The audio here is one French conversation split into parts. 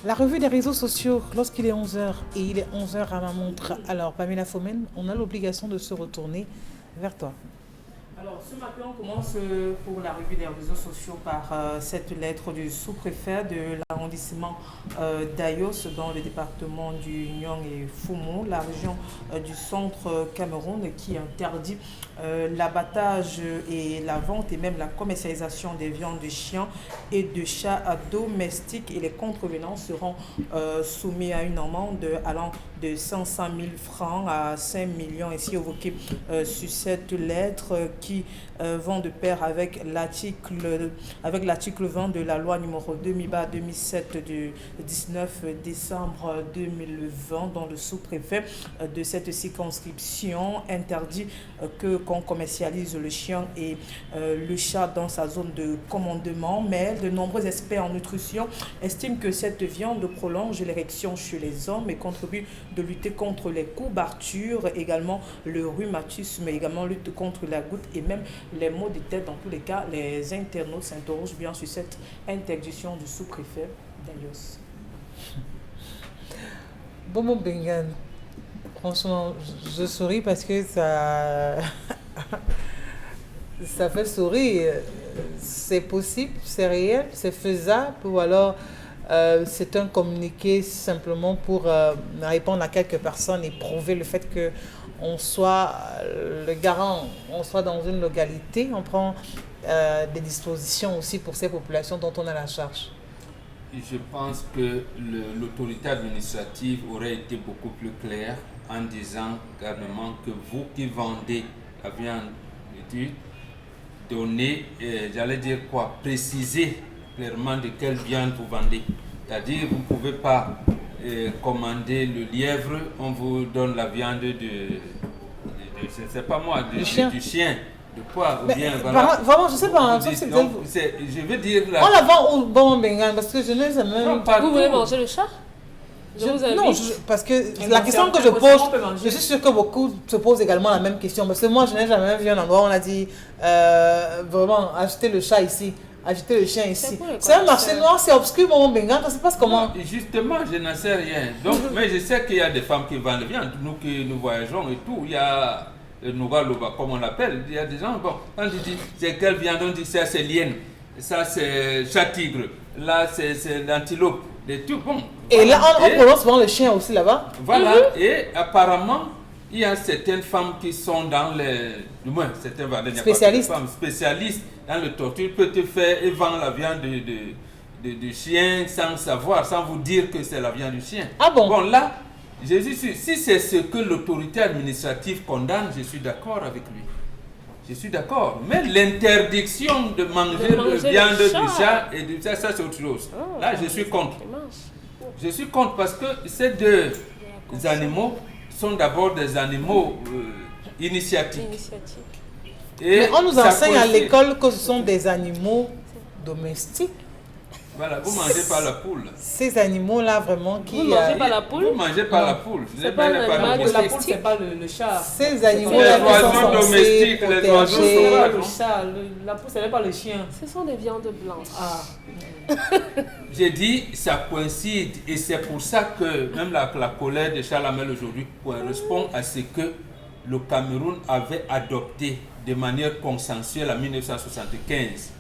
La revue des réseaux sociaux, lorsqu'il est 11 heures et il est 11 heures à ma montre, alors Pamela Fomen, on a l'obligation de se retourner vers toi. Alors, ce matin, on commence pour la revue des réseaux sociaux par cette lettre du sous-préfet de l'arrondissement d'Ayos dans le département du Nyong et Fumo, la région du centre Cameroun, qui interdit l'abattage et la vente et même la commercialisation des viandes de chiens et de chats domestiques. Et les contrevenants seront soumis à une amende allant de 500 000 francs à 5 millions ici évoqués sur cette lettre qui vont de pair avec l'article 20 de la loi numéro 2007 du 19 décembre 2020 dont le sous-préfet de cette circonscription interdit qu'on commercialise le chien et le chat dans sa zone de commandement. Mais de nombreux experts en nutrition estiment que cette viande prolonge l'érection chez les hommes et contribue de lutter contre les courbatures, également le rhumatisme, également lutte contre la goutte et même les maux de tête. Dans tous les cas, les internautes s'interrogent bien sur cette interdiction du sous-préfet d'Ayos. Bomo Bengan, franchement, je souris parce que ça fait sourire. C'est possible, c'est réel, c'est faisable, ou alors c'est un communiqué simplement pour répondre à quelques personnes et prouver le fait que on soit le garant, on soit dans une localité, on prend des dispositions aussi pour ces populations dont on a la charge. Je pense que l'autorité administrative aurait été beaucoup plus claire en disant carrément que vous qui vendez la viande, donnez, j'allais dire quoi, préciser clairement de quelle viande vous vendez. C'est-à-dire vous ne pouvez pas commander le lièvre, on vous donne la viande c'est pas moi, du chien. De quoi ou bien, voilà. Vraiment, je sais pas. Je veux dire là. On la vend au bon Bengal parce que je n'ai jamais. Vous voulez manger le chat? Non, parce que la question que je pose, je suis sûre que beaucoup se posent également la même question. Parce que moi, je n'ai jamais vu un endroit où on a dit vraiment acheter le chat ici. Acheter le chien ici. C'est un marché noir, c'est obscur, mon Bengal, ça se passe comment? Justement, je n'en sais rien. Donc, mais je sais qu'il y a des femmes qui vendent viande. Nous qui nous voyageons et tout, il y a le Nouba Loba, comme on l'appelle. Il y a des gens, bon, quand ils disent c'est quelle viande, on dit ça c'est lienne, ça c'est chat-tigre, là c'est l'antilope, des tout, bon. Et voilà. Là, on prononce souvent le chien aussi là-bas. Voilà, et apparemment, il y a certaines femmes qui sont dans les. Du moins, certaines spécialistes. Femmes spécialistes dans le torture, peut te faire et vendre la viande de chien sans savoir, sans vous dire que c'est la viande du chien. Ah bon? Bon, là, si c'est ce que l'autorité administrative condamne, je suis d'accord avec lui. Je suis d'accord. Mais l'interdiction de manger la viande du chat et du ça c'est autre chose. Là, je suis contre. Je suis contre parce que ces deux animaux sont d'abord des animaux initiatiques. Mais on nous enseigne à l'école que ce sont des animaux domestiques. Voilà, vous mangez pas la poule. Ces animaux-là, vraiment, qui... Vous mangez pas la poule? Vous mangez pas la poule. C'est pas l'animal domestique. La poule, c'est pas le chat. Ces animaux-là, les oiseaux domestiques, les oiseaux sauvages. Le chat, la poule, c'est pas le chien. Ce sont des viandes blanches. Ah. J'ai dit, ça coïncide. Et c'est pour ça que même la colère de Charles Hamel aujourd'hui correspond à ce que le Cameroun avait adopté de manière consensuelle en 1975.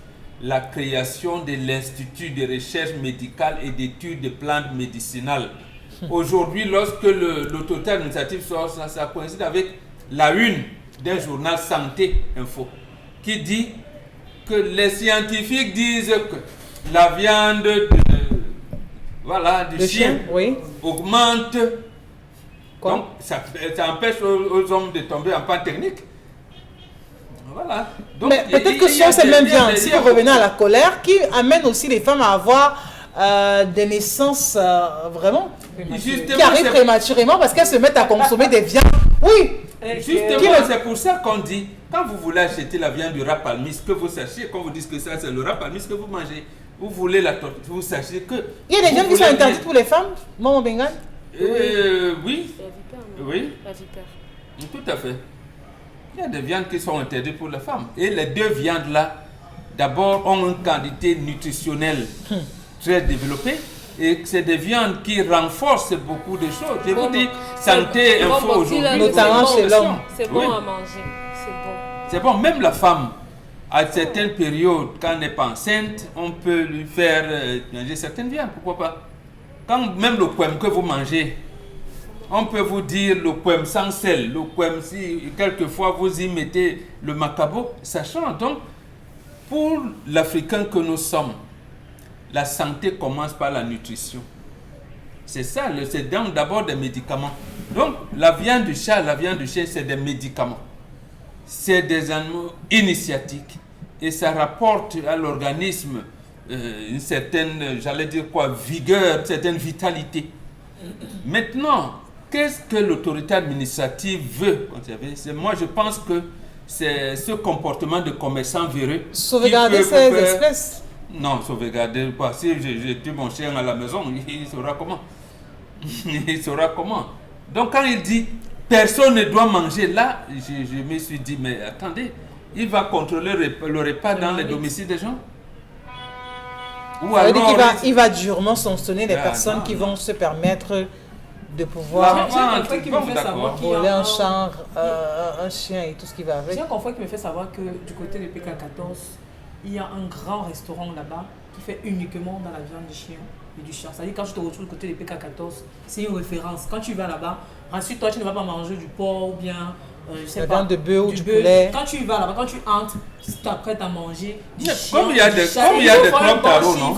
La création de l'Institut de recherche médicale et d'études de plantes médicinales. Aujourd'hui, lorsque l'autorité administrative sort, ça coïncide avec la une d'un journal Santé Info qui dit que les scientifiques disent que la viande du chien augmente. Quoi? Donc, ça empêche aux hommes de tomber en panne technique. Voilà. Donc, mais peut-être que ce sont ces mêmes viandes, si vous revenez à la colère, qui amènent aussi les femmes à avoir des naissances vraiment qui arrivent prématurément parce qu'elles se mettent à consommer des viandes. Oui. Justement, c'est pour ça qu'on dit, quand vous voulez acheter la viande du rat palmis, que vous sachiez, quand vous dites que ça c'est le rat palmis que vous mangez, vous voulez la tortue, vous sachez que... Il y a des viandes qui sont interdites pour les femmes, Maman Bengal? Oui. La vipère, non? Oui. La vipère. Tout à fait. Il y a des viandes qui sont interdites pour les femmes. Et les deux viandes-là, d'abord, ont une qualité nutritionnelle très développée. et c'est des viandes qui renforcent beaucoup de choses. Je vous dis, santé, info aujourd'hui. Notamment chez l'homme. C'est bon à manger. C'est bon. C'est bon, même la femme, à certaines périodes, quand elle n'est pas enceinte, on peut lui faire manger certaines viandes, pourquoi pas. Quand même le poème que vous mangez, on peut vous dire le poème sans sel, le poème si quelquefois vous y mettez le macabo, ça change. Donc, pour l'Africain que nous sommes, la santé commence par la nutrition. C'est ça, c'est donc d'abord des médicaments. Donc, la viande du chat, la viande du chien, c'est des médicaments. C'est des animaux initiatiques. Et ça rapporte à l'organisme une certaine, j'allais dire quoi, vigueur, une certaine vitalité. Maintenant, qu'est-ce que l'autorité administrative veut? Moi, je pense que c'est ce comportement de commerçant véreux. Sauvegarder ces espèces. Non, sauvegarder pas. Si j'ai tué mon chien à la maison, il saura comment. Il saura comment. Donc quand il dit personne ne doit manger, là, je me suis dit, mais attendez, il va contrôler le repas dans les domiciles des gens? Ou ça veut dire alors, qu'il va durement sanctionner les personnes qui vont se permettre de pouvoir voler un char, un chien et tout ce qui va avec. J'ai un confrère qui me fait savoir que du côté de PK14, il y a un grand restaurant là-bas qui fait uniquement dans la viande du chien et du chat. C'est-à-dire quand tu te retrouves du côté de PK14, c'est une référence. Quand tu vas là-bas, ensuite toi tu ne vas pas manger du porc ou bien je sais la pas, viande de bœuf ou du bœuf. poulet. Quand tu vas là-bas, quand tu entres, tu t'apprêtes à manger du chien. Comme il y a des clubs tarot, non?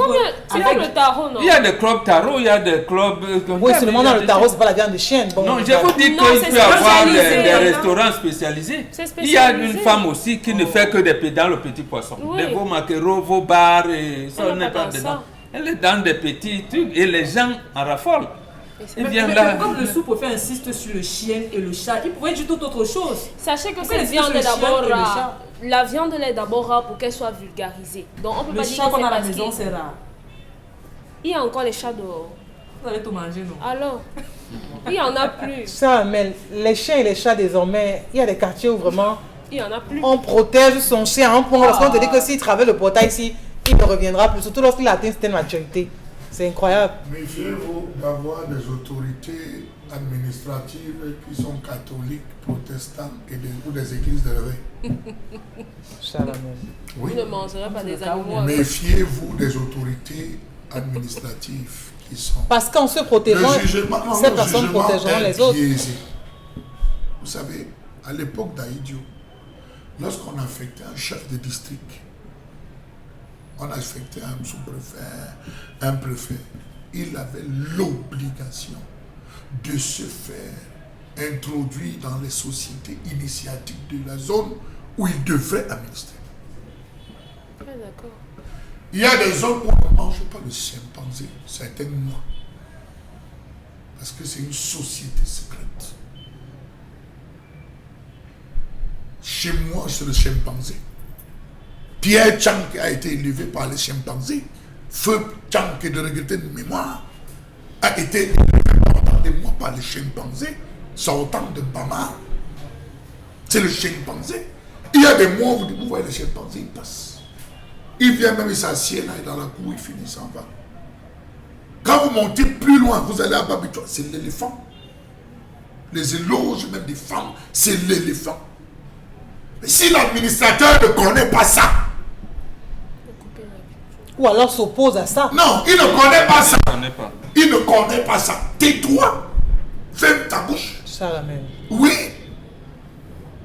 C'est comme le tarot, non? Il y a des clubs tarot, il y a des clubs... Oui, seulement dans le tarot, c'est pas la viande de chien. Bon, non, je vous dis qu'il peut y avoir des restaurants spécialisés. Il y a une femme aussi qui ne fait que dans le petit poisson. Vos maquereaux, vos bars, et ça, on n'est pas dedans. Elle est dans des petits trucs et les gens en raffolent. Mais comme le sous-préfet insiste sur le chien et le chat, il pourrait dire toute autre chose. Sachez que cette viande est d'abord rare. La viande elle est d'abord rare pour qu'elle soit vulgarisée. Donc on peut pas dire que c'est à la maison, c'est rare. Il y a encore les chats dehors. Vous allez tout manger, non? Alors, il y en a plus. Ça, mais les chiens et les chats désormais, il y a des quartiers où vraiment il y en a plus. On protège son chien en point parce qu'on te dit que s'il traverse le portail ici, il ne reviendra plus, surtout lorsqu'il atteint certaine maturité. C'est incroyable. Méfiez-vous d'avoir des autorités administratives qui sont catholiques, protestants ou des églises de réveil. Oui. Vous ne mangerez pas des animaux. Méfiez-vous des autorités administratives qui sont... Parce qu'en se protégeant, ces personnes protégeront les autres. Vous savez, à l'époque d'Aïdio, lorsqu'on affectait un chef de district, on affectait un sous-préfet, un préfet, il avait l'obligation de se faire introduire dans les sociétés initiatiques de la zone où il devrait administrer. Ah, d'accord. Il y a des zones où on ne mange pas le chimpanzé, certains mois, parce que c'est une société secrète. Chez moi, c'est le chimpanzé. Pierre Chang qui a été élevé par les chimpanzés, Feu Chang qui est de regretter de mémoire, a été élevé pendant des mois par les chimpanzés, sortant de Bama. C'est le chimpanzé. Il y a des mois où vous voyez les chimpanzés, ils passent. Il vient même, il s'assied là, dans la cour, il finit, s'en va. Quand vous montez plus loin, vous allez à Babitois, c'est l'éléphant. Les éloges même des femmes, c'est l'éléphant. Mais si l'administrateur ne connaît pas ça, ou alors s'oppose à ça. Non, il ne connaît pas ça. Il ne connaît pas ça. Tais-toi. Ferme ta bouche. Ça la même. Oui.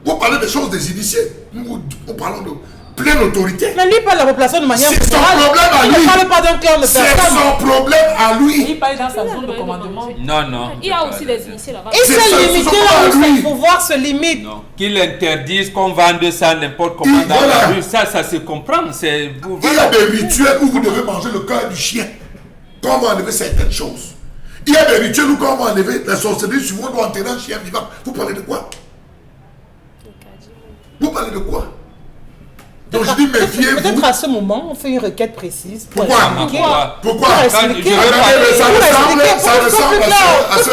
Vous parlez des choses des initiés. Nous parlons de pleine autorité. Mais lui parle de la population de manière c'est son problème à lui. Il ne parle pas d'un clan de personne. C'est son problème à lui. Il parle dans sa zone de commandement. Non, non. Il y a aussi les initiés là-bas. Il s'est limité là où son pouvoir se limite. Non. Qu'il interdise qu'on vende ça n'importe comment dans la rue, ça se comprend. Il y a des rituels où vous devez manger le cœur du chien. Quand on va enlever certaines choses. Il y a des rituels où quand on va enlever la sorcellerie, souvent on doit enterrer un chien vivant. Vous parlez de quoi? Vous parlez de quoi? Donc je dis méfiez-vous. Peut-être à ce moment, on fait une requête précise. Pourquoi? Pourquoi? Ça ressemble à ce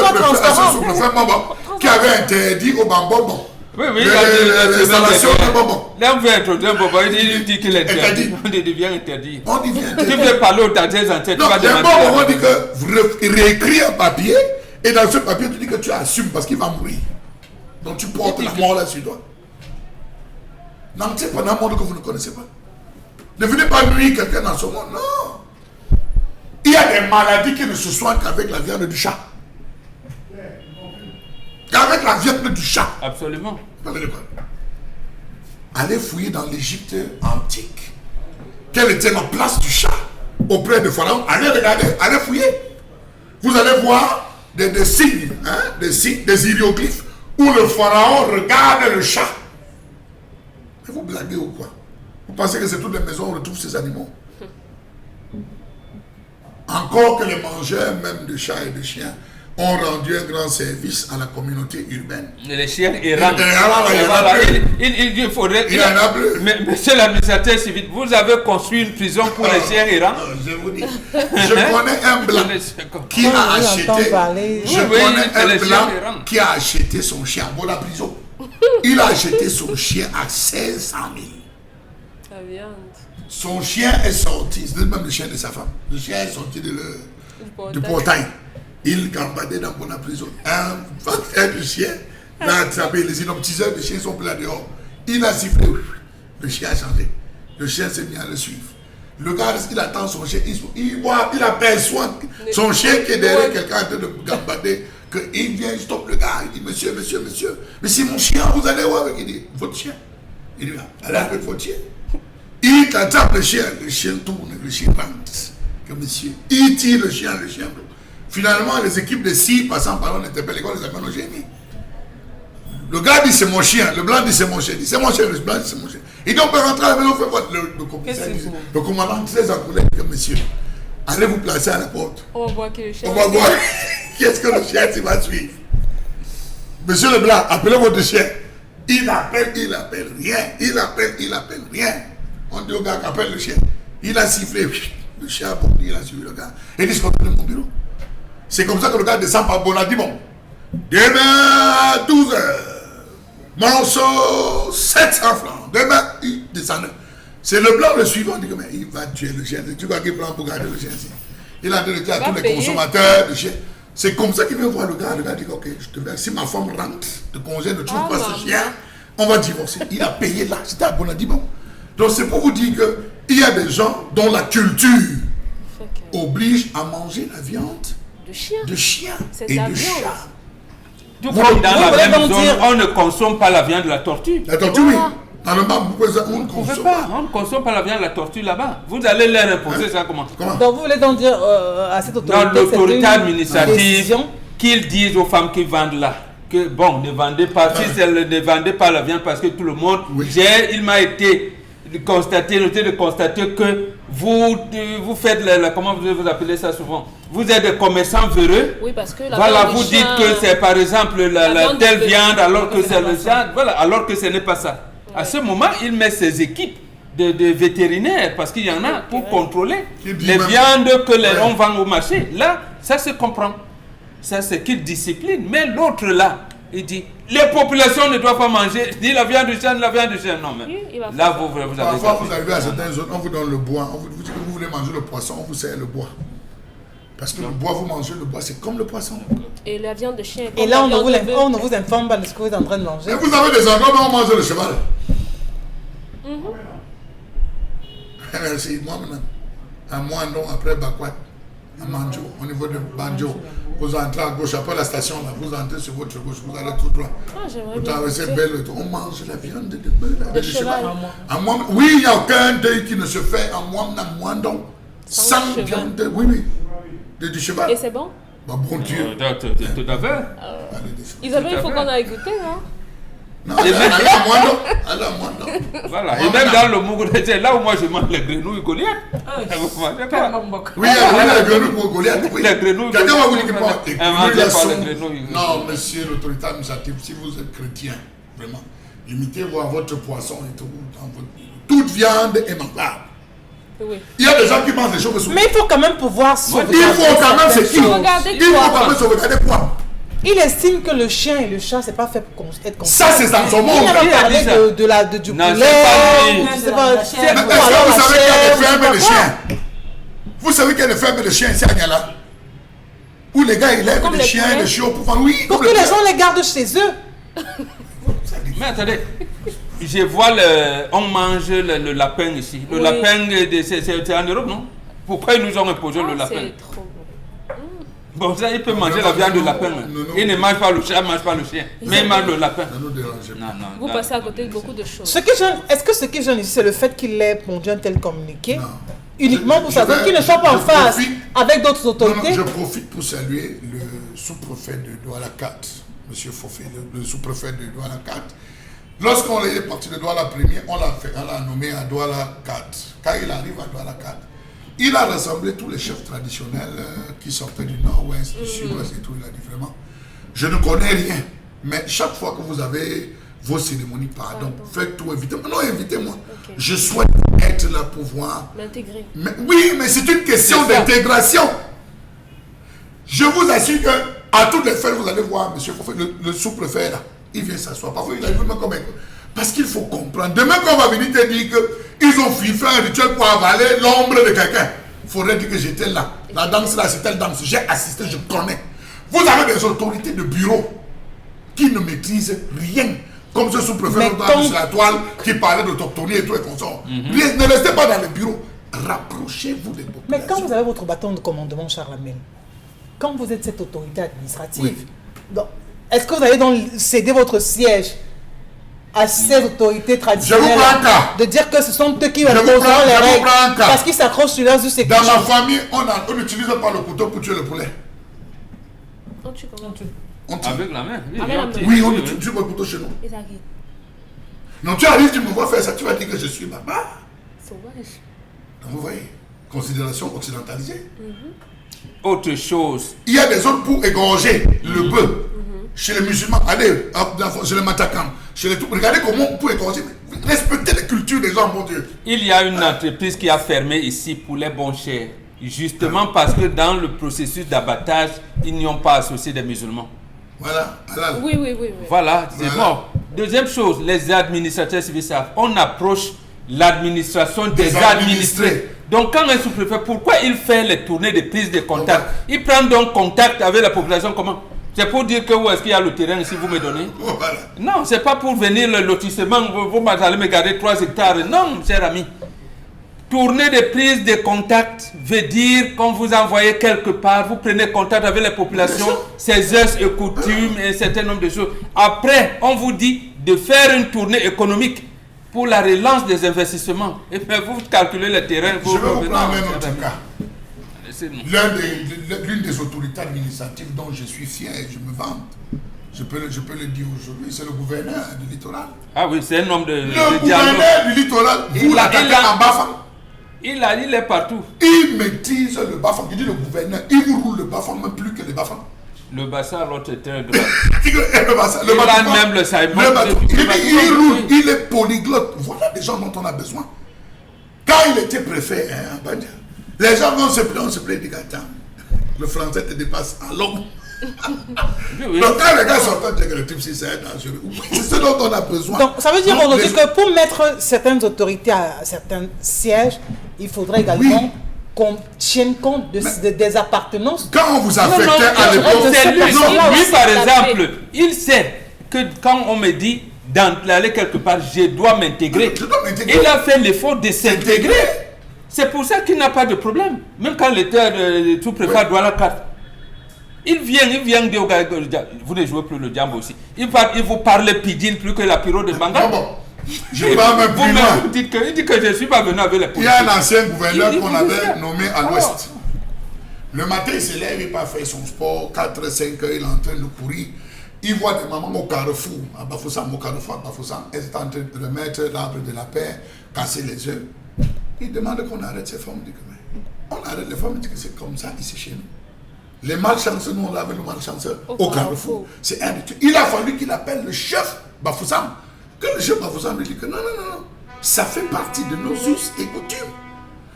sous-préfet Mamba qui avait interdit au Bambon Oui, l'installation de bonbons. Là, on veut introduire un bonbon, il dit qu'il est interdit. On devient interdit. On devient interdit. Tu veux parler aux taters en tête, tu Non, vas il y a un demander. moment, on dit que vous réécris un papier, et dans ce papier, tu dis que tu assumes parce qu'il va mourir. Donc tu portes la mort là sur toi. Non, c'est pas un monde que vous ne connaissez pas. Ne venez pas nuire quelqu'un dans ce monde, non. Il y a des maladies qui ne se soignent qu'avec la viande du chat. Qu'avec la viande du chat. Absolument. Vous savez de quoi? Allez fouiller dans l'Égypte antique. Quelle était la place du chat auprès de Pharaon? Allez regarder, allez fouiller. Vous allez voir des signes, hein, des hiéroglyphes où le Pharaon regarde le chat. Mais vous blaguez ou quoi? Vous pensez que c'est toutes les maisons où on retrouve ces animaux? Encore que les mangeurs, même de chats et de chiens, ont rendu un grand service à la communauté urbaine. Les chiens errants. Il y en a plus. Mais monsieur l'administrateur civil, vous avez construit une prison pour les chiens errants? Je vous dis, je connais un blanc qui a acheté. Je connais un blanc qui a acheté son chien pour la prison. Il a acheté son chien à 500 000. La viande. Son chien est sorti, c'est même le chien de sa femme. Le chien est sorti du portail. Il gambadait dans la prison. Un vaccin de chien l'a attrapé. Les inoptiseurs de chiens sont pleins dehors. Il a sifflé. Le chien a changé. Le chien s'est mis à le suivre. Le gars, il attend son chien. Il aperçoit son chien qui est derrière quelqu'un en train de gambader. Il vient, il stoppe le gars. Il dit, monsieur. Mais c'est mon chien, vous allez voir avec. Il dit, votre chien. Il dit, allez avec votre chien. Il attrape le chien tourne, le chien rentre. Que monsieur, il tire le chien tourne. Finalement, les équipes de scie passant par là n'interpellent les amènent au génie. Le gars dit c'est mon chien, le blanc dit c'est mon chien, le blanc dit c'est mon chien. Il dit on peut rentrer à la maison, fait voir le commandant très encoulé que monsieur, allez vous placer à la porte. On va voir qui le chien. On va voir qu'est-ce que le chien va suivre. Monsieur le blanc, appelez votre chien. Il appelle rien. On dit au gars qu'appelle le chien. Il a sifflé, le chien a bondi, il a suivi le gars. Il dit je compte dans mon bureau. C'est comme ça que le gars descend par Bonadimon. Demain à 12h, morceau 700 francs. Demain, il descend. C'est le blanc le suivant. Il dit mais il va tuer le chien. Tu vois qu'il prend pour garder le chien ici. Il a donné à tous les consommateurs de chiens. C'est comme ça qu'il vient voir le gars. Le gars dit ok, je te verrai. Si ma femme rentre de congé, ne trouve pas ce chien, on va divorcer. Il a payé là. C'était à Bonadimon. Donc c'est pour vous dire qu'il y a des gens dont la culture oblige à manger la viande de chien et de chat. Tout comme dans la même zone, on ne consomme pas la viande de la tortue. La tortue, oui. Dans le bas, on ne consomme pas. On ne consomme pas la viande de la tortue là-bas. Vous allez leur imposer ça comment? Donc vous voulez donc dire à cette autorité, dans l'autorité administrative, qu'ils disent aux femmes qui vendent là que bon, ne vendez pas, ne vendez pas la viande parce que tout le monde gère. Il m'a été noté de constater que vous faites comment vous appelez ça souvent? Vous êtes des commerçants véreux. Oui, parce que vous dites que c'est par exemple la telle viande alors que c'est le chien. Voilà, alors que ce n'est pas ça. À ce moment, il met ses équipes de vétérinaires parce qu'il y en a pour contrôler les viandes que on vend au marché. Là, ça se comprend. Ça, c'est qu'il discipline. Mais l'autre là, il dit les populations ne doivent pas manger ni la viande du chien, ni la viande du chien. Non, mais là, vous avez parfois, vous arrivez à certaines zones, on vous donne le bois. On vous dit que vous voulez manger le poisson, on vous sert le bois. Parce que le bois, vous mangez le bois, c'est comme le poisson. Et la viande de chien. Et là, on ne vous informe pas de ce que vous êtes en train de manger. Et vous avez des endroits où on mange le cheval. Merci. Moi, maintenant, à Moindon, après Bakwat, à Manjo, au niveau de Banjo, vous entrez à gauche, après la station, là, vous entrez sur votre gauche, vous allez tout droit. Vous traversez belle, on mange la viande de cheval. Oui, il n'y a aucun deuil qui ne se fait à Moindon sans viande, oui. Du cheval. Et c'est bon? Bah, bon Dieu. Tout à fait. Isabelle, il faut qu'on aille goûter, hein? Non, allez à Moindon. Voilà. Et même dans le Mougoulet, là où moi je mange les grenouilles Goliath. Vous mangez quoi? Oui, les grenouilles Goliath. Les grenouilles. Quelqu'un va vous dire que non, monsieur l'autorité administrative, si vous êtes chrétien, vraiment, limitez-vous à votre poisson et tout. Toute viande est mangeable. Oui. Il y a des gens qui mangent des choses. Mais il faut quand même pouvoir sauvegarder. Il faut quand même sauvegarder quoi? Il estime que le chien et le chat, c'est pas fait pour être conçu. Ça, c'est dans son monde. Il a parlé du Non, poulet. c'est pas lui. C'est Mais pas est-ce que vous savez qu'il y a des fermes de chien. chiens? Vous savez qu'il y a des fermes de chiens ici à Niala? Où les gars, ils lèvent Comme des les chiens, poulets. des chiots pour faire... Oui, Pour comme que les les gens les gardent chez eux. Mais attendez, je vois on mange le lapin ici. Le Oui. lapin, c'est en Europe, non? Pourquoi ils nous ont imposé le lapin? C'est trop bon. Bon, ça, il peut manger la viande de lapin. non. Il ne mange pas le chat, il ne mange pas le chien. Mais il mange le lapin. Ne nous dérangez pas. Non. Vous passez à côté de beaucoup de choses. Est-ce que ce qui gêne ici, c'est le fait qu'il ait pondu un tel communiqué Non. uniquement pour Je ça, donc vais- qu'il ne soit pas en je face profite- avec d'autres Non, autorités? je profite pour saluer le sous-préfet de Douala 4, M. Fofé, le sous-préfet de Douala 4. Lorsqu'on est parti de Douala 1er, on l'a nommé à Douala 4. Quand il arrive à Douala 4, il a rassemblé tous les chefs traditionnels qui sortaient du nord-ouest, du sud-ouest et tout. Il a dit vraiment, je ne connais rien, mais chaque fois que vous avez vos cérémonies, pardon, faites tout, invitez-moi. Non, invitez-moi. Ok. Je souhaite être là pour voir. L'intégrer. Oui, mais c'est une question C'est ça. d'intégration. Je vous assure que à toutes les fêtes, vous allez voir M. Fofé, le sous-préfet là, il vient s'asseoir. Parfois, il arrive même comme un... Parce qu'il faut comprendre. Demain, quand on va venir te dire qu'ils ont fait un rituel pour avaler l'ombre de quelqu'un, il faudrait dire que j'étais là. La danse là, c'est telle danse. J'ai assisté, je connais. Vous avez des autorités de bureau qui ne maîtrisent rien. Comme ce sous-préfet Mais longtemps quand- sur la toile qui parlait d'autochtonie et tout et consorts. Rien, ne restez pas dans les bureaux. Rapprochez-vous des populations. Mais quand vous avez votre bâton de commandement, Charles Amel, quand vous êtes cette autorité administrative, Oui. donc, est-ce que vous allez donc céder votre siège à ces autorités traditionnelles prends un cas. de dire que ce sont eux qui Je vous imposeront prends- les je vous règles prends un cas. parce qu'ils s'accrochent sur leurs us et Dans ma couches. famille, on n'utilise pas le couteau pour tuer le poulet. On tue comment? On tire. Avec la main. Avec la main. Oui, on utilise le couteau chez nous. Et ça qui- Non, tu arrives, tu me vois faire ça, tu vas dire que je suis baba. sauvage. Donc, vous voyez, considération occidentalisée. Autre chose. Il y a des zones pour égorger le bœuf. Chez les musulmans, allez, chez les matakam, chez les tout. Regardez comment on peut égorger. Respectez les cultures des gens, mon Dieu. Il y a une entreprise qui a fermé ici pour les bons chers. Justement parce que dans le processus d'abattage, ils n'y ont pas associé des musulmans. Voilà, halal. Oui. Voilà, c'est Voilà. mort. Deuxième chose, les administrateurs civils savent. On approche l'administration des administrés. Donc quand un sous-préfet, pourquoi il fait les tournées de prise de contact? Il prend donc contact avec la population comment? C'est pour dire que où est-ce qu'il y a le terrain ici, vous me donnez? Voilà. Non, c'est pas pour venir le lotissement, vous allez me garder 3 hectares. Non, cher ami. Tournée de prise de contact veut dire qu'on vous envoie quelque part, vous prenez contact avec les populations, ses us et coutumes et un certain nombre de choses. Après, on vous dit de faire une tournée économique pour la relance des investissements. Et puis vous calculez le terrain. Je vais vous prendre un autre cas. Laissez-nous. L'une des autorités administratives dont je suis fier et je me vante, je peux le dire aujourd'hui, c'est le gouverneur du littoral. Ah oui, c'est un homme de Le dialogue. gouverneur du littoral, vous Il a- l'attaquez il a- en Bafang. Il est partout. Il maîtrise le Bafang. Je dis le gouverneur, il vous roule le Bafang même plus que le Bafang. Le bassin, l'autre était de Le Bafang, Il a bâtiment, même le Simon. le bâtiment. Le Il bâtiment, roule, oui. il est polyglotte. Voilà des gens dont on a besoin. Quand il était préfet à Bandia, les gens vont se plaindre, on se plaint, attends, le français te dépasse à l'homme. Oui, oui. Donc quand les gars sont en train de dire c'est dangereux. Oui, c'est ce dont on a besoin. Donc, ça veut dire Donc, aujourd'hui les- que pour mettre certaines autorités à certains sièges, il faudrait également Oui. qu'on tienne compte des appartenances. Quand on vous Non, non, affectait à l'époque, c'est lui, non, lui, par c'est exemple, il sait que quand on me dit d'aller quelque part, je dois m'intégrer. Je dois m'intégrer. Il a fait l'effort de s'intégrer. C'est pour ça qu'il n'a pas de problème. Même quand il était sous-préfet de Douala 4. Il vient dire au gars, vous ne jouez plus le diable aussi. Il vous parle pidgin plus que la pyro de Manga. bon, je vais même plus loin. Vous dites que, il dit que je ne suis pas venu avec les Il y a un ancien gouverneur Il qu'on vous avait dit ça. nommé à l'ouest. Le matin, il se lève, il part faire son sport, 4-5 heures, il est en train de courir. Il voit des mamans au carrefour, à Bafoussam, elles étaient en train de remettre l'arbre de la paix, casser les œufs. Il demande qu'on arrête ces femmes. Il dit que, mais on arrête les femmes, il dit que c'est comme ça ici chez nous. Les malchanceux, nous on avait le malchanceux au carrefour. C'est un des trucs. Il a fallu qu'il appelle le chef Bafoussam. Que le chef Bafoussam lui dit que non, ça fait partie de nos us et coutumes.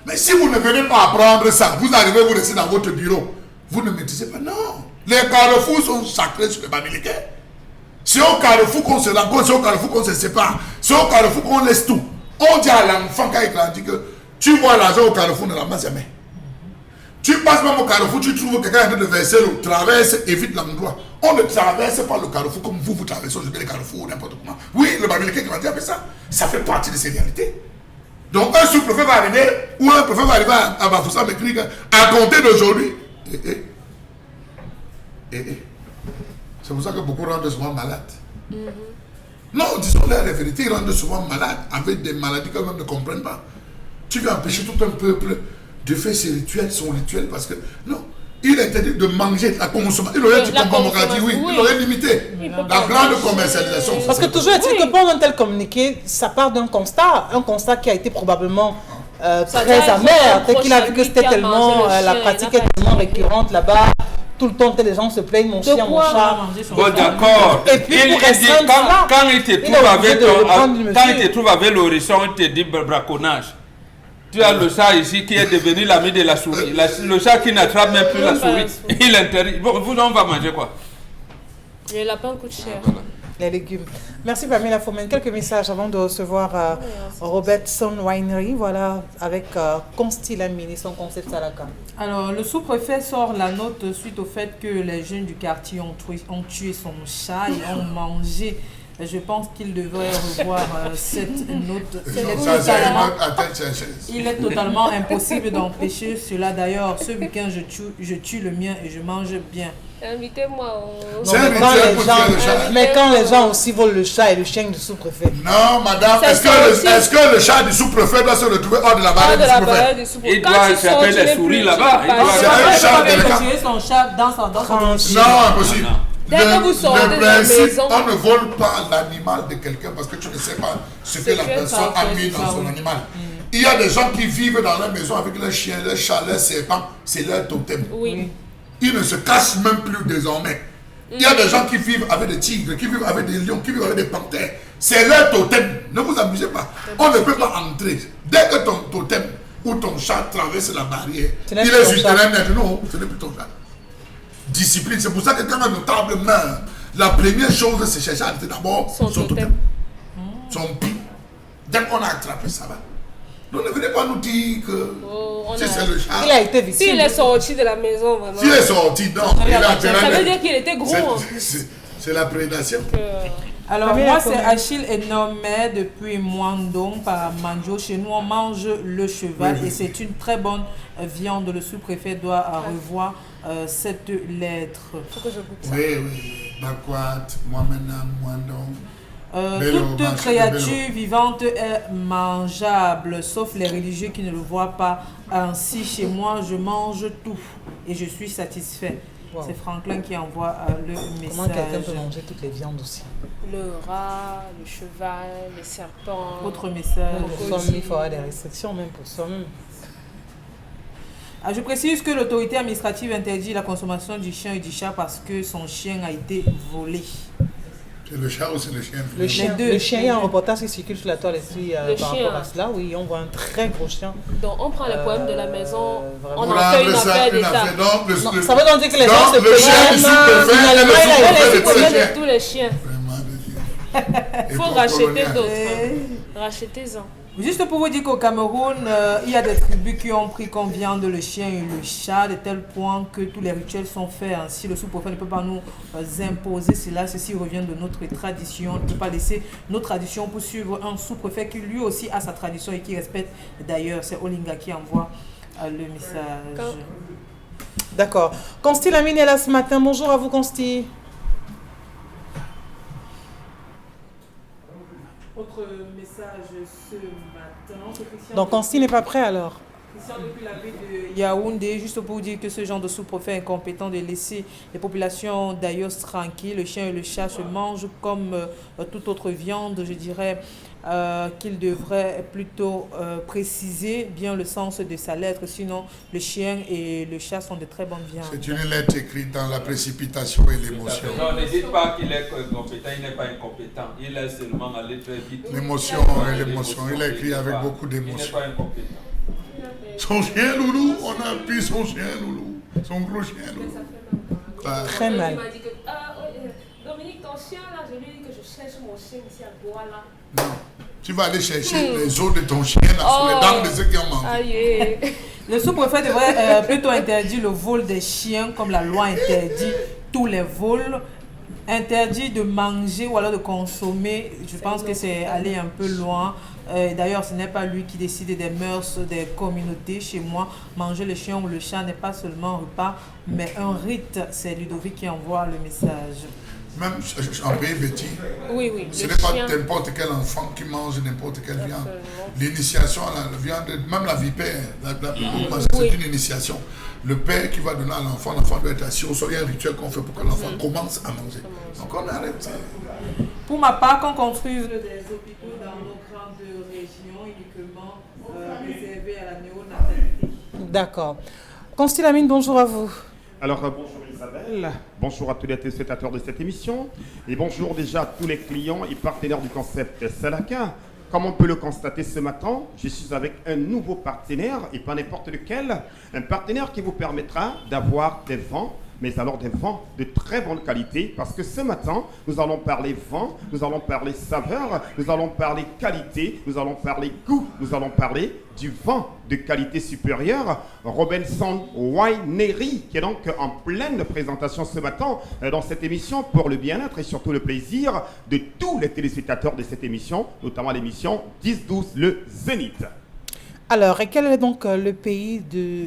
Mais si vous ne venez pas apprendre ça, vous arrivez, vous restez dans votre bureau. Vous ne maîtrisez pas. Non. Les carrefours sont sacrés sur les Bamileke. C'est au carrefour qu'on se rencontre, c'est au carrefour qu'on se sépare. C'est au carrefour qu'on laisse tout. On dit à l'enfant quand il grandit que tu vois l'argent au carrefour, ne ramasse jamais. Tu passes même au carrefour, tu trouves quelqu'un en train de verser l'eau, traverse, évite l'endroit. On ne traverse pas le carrefour comme vous traversez aujourd'hui le carrefour ou n'importe comment. Oui, le Bamileke grandit avec ça. Ça fait partie de ses réalités. Donc un sous-préfet va arriver, ou un préfet va arriver à Bafoussa m'écrire à compter d'aujourd'hui. C'est pour ça que beaucoup rentrent souvent malades. Non, disons la vérité, ils rentrent souvent malades avec des maladies qu'eux-mêmes ne comprennent pas. Tu veux empêcher tout un peuple de faire ses rituels, son rituel, parce que non, il est interdit de manger, la consommation. Il aurait dit comme on a dit, oui, il aurait limité la grande commercialisation. Parce que toujours est-il que pendant un tel communiqué, ça part d'un constat, qui a été probablement très amer, tel qu'il a vu que c'était tellement, la pratique est tellement récurrente là-bas. Tout le temps, les gens se plaignent, mon chien, mon chat. Bon, d'accord. Et puis, quand il te trouve avec l'horizon, il te dit braconnage. Tu as le chat ici qui est devenu l'ami de la souris. Le chat qui n'attrape même plus la souris. Il interdit. Bon, vous, on va manger quoi? Les lapins coûtent cher. Les légumes. Merci Pamela Fomen. Quelques messages avant de recevoir Robertson Winery, voilà, avec Consti Lamine, son concept Salaka. Alors, le sous-préfet sort la note suite au fait que les jeunes du quartier ont tué son chat et ont mangé. Je pense qu'il devrait revoir cette note. Il est totalement impossible d'empêcher cela. D'ailleurs, ce week-end, je tue le mien et je mange bien. Invitez-moi. Mais quand les gens aussi volent le chat et le chien du sous-préfet. Non, madame, est-ce que le chat du sous-préfet doit se retrouver hors de la barrière du sous-préfet? Il doit s'appeler les souris là-bas. Il doit tuer son chat dans son Non, impossible. Dès que vous sortez de la maison, on ne vole pas l'animal de quelqu'un parce que tu ne sais pas ce que la personne a mis dans son animal. Il y a des gens qui vivent dans leur maison avec leurs chiens, leurs chats, leurs serpents, c'est leur totem. Oui. Ils ne se cachent même plus désormais. Il y a des gens qui vivent avec des tigres, qui vivent avec des lions, qui vivent avec des panthères. C'est leur totem. Ne vous amusez pas. On ne peut pas entrer. Dès que ton totem ou ton chat traverse la barrière, il est sur terrain net. Non, ce n'est plus ton chat. Discipline. C'est pour ça que quand un notable meurt, la première chose, c'est chercher à arrêter d'abord son totem. Son pi. Dès qu'on a attrapé, ça va. Donc ne venez pas nous dire que c'est le chat. Il a été victime. S'il est sorti de la maison, vraiment. S'il est sorti, non. Ça veut dire qu'il était gros. C'est la prédation. Alors moi c'est Achille et nommé depuis Mwandong par Manjo. Chez nous on mange le cheval et c'est une très bonne viande. Le sous-préfet doit revoir cette lettre. Faut que je goûte ça. Oui. Bakwat, moi-même, Mwandong. Toute créature vivante est mangeable, sauf les religieux qui ne le voient pas. Ainsi, chez moi, je mange tout et je suis satisfait. Wow. C'est Franklin qui envoie le message. Comment quelqu'un peut manger toutes les viandes aussi? Le rat, le cheval, les serpents. Autre message. Il faut avoir des restrictions même pour soi-même. Je précise que l'autorité administrative interdit la consommation du chien et du chat parce que son chien a été volé. C'est le chat ou c'est le chien? Le chien, il y a un reportage qui circule sur la toile ici par rapport à cela. Oui, on voit un très gros chien. Donc on prend les poèmes de la maison, on en fait une affaire d'État. Ça veut donc dire que les gens se plaignent de tous les chiens. Il faut racheter d'autres. Rachetez-en. Juste pour vous dire qu'au Cameroun, il y a des tribus qui ont pris comme viande le chien et le chat, de tel point que tous les rituels sont faits. Ainsi, le sous-préfet ne peut pas nous imposer cela. Ceci revient de notre tradition. On ne peut pas laisser nos traditions pour suivre un sous-préfet qui lui aussi a sa tradition et qui respecte. D'ailleurs, c'est Olinga qui envoie le message. D'accord. Consti Lamine est là ce matin. Bonjour à vous, Consti. Autre message ce matin. Donc Consti n'est pas prêt alors? Christian depuis la ville de Yaoundé, juste pour dire que ce genre de sous-préfet incompétent de laisser les populations d'ailleurs tranquilles, le chien et le chat se mangent comme toute autre viande, je dirais qu'il devrait plutôt préciser bien le sens de sa lettre, sinon le chien et le chat sont de très bonnes viandes. C'est une lettre écrite dans la précipitation et l'émotion. Non, ne dites pas qu'il est incompétent, il n'est pas incompétent, il est seulement allé très vite. L'émotion et l'émotion, il a écrit avec beaucoup d'émotion. Il n'est pas incompétent. Son chien loulou, on a pris son chien loulou. Son gros chien. Mais ça fait mal. Très mal. Il m'a dit que Dominique, ton chien là, je lui ai dit que je cherche mon chien ici à Douala. Non. Tu vas aller chercher les os de ton chien là, sur les dents de ceux qui ont mangé. Aïe. Le sous-préfet devrait plutôt interdire le vol des chiens, comme la loi interdit tous les vols. Interdit de manger ou alors de consommer. Je pense que c'est aller un peu loin. D'ailleurs, ce n'est pas lui qui décide des mœurs des communautés. Chez moi, manger le chien ou le chat n'est pas seulement un repas, mais un rite. C'est Ludovic qui envoie le message. Même en pays Betty, Oui. ce n'est pas n'importe quel enfant qui mange n'importe quelle viande. L'initiation à la viande, même la vipère, c'est une initiation. Le père qui va donner à l'enfant doit être assis au sol. Il y a un rituel qu'on fait pour que l'enfant commence à manger. Donc on arrête ça. Pour ma part, qu'on construise des hôpitaux dans nos grandes régions uniquement réservés à la néonatalité. D'accord. Constilamine, bonjour à vous. Alors bonjour Isabelle, bonjour à tous les téléspectateurs de cette émission et bonjour déjà à tous les clients et partenaires du concept Salaka. Comme on peut le constater ce matin, je suis avec un nouveau partenaire et pas n'importe lequel, un partenaire qui vous permettra d'avoir des vents, mais alors des vents de très bonne qualité, parce que ce matin, nous allons parler vent, nous allons parler saveur, nous allons parler qualité, nous allons parler goût, nous allons parler du vin de qualité supérieure, Robinson Winery, qui est donc en pleine présentation ce matin dans cette émission pour le bien-être et surtout le plaisir de tous les téléspectateurs de cette émission, notamment l'émission 10-12 le Zénith. Alors, et quel est donc le pays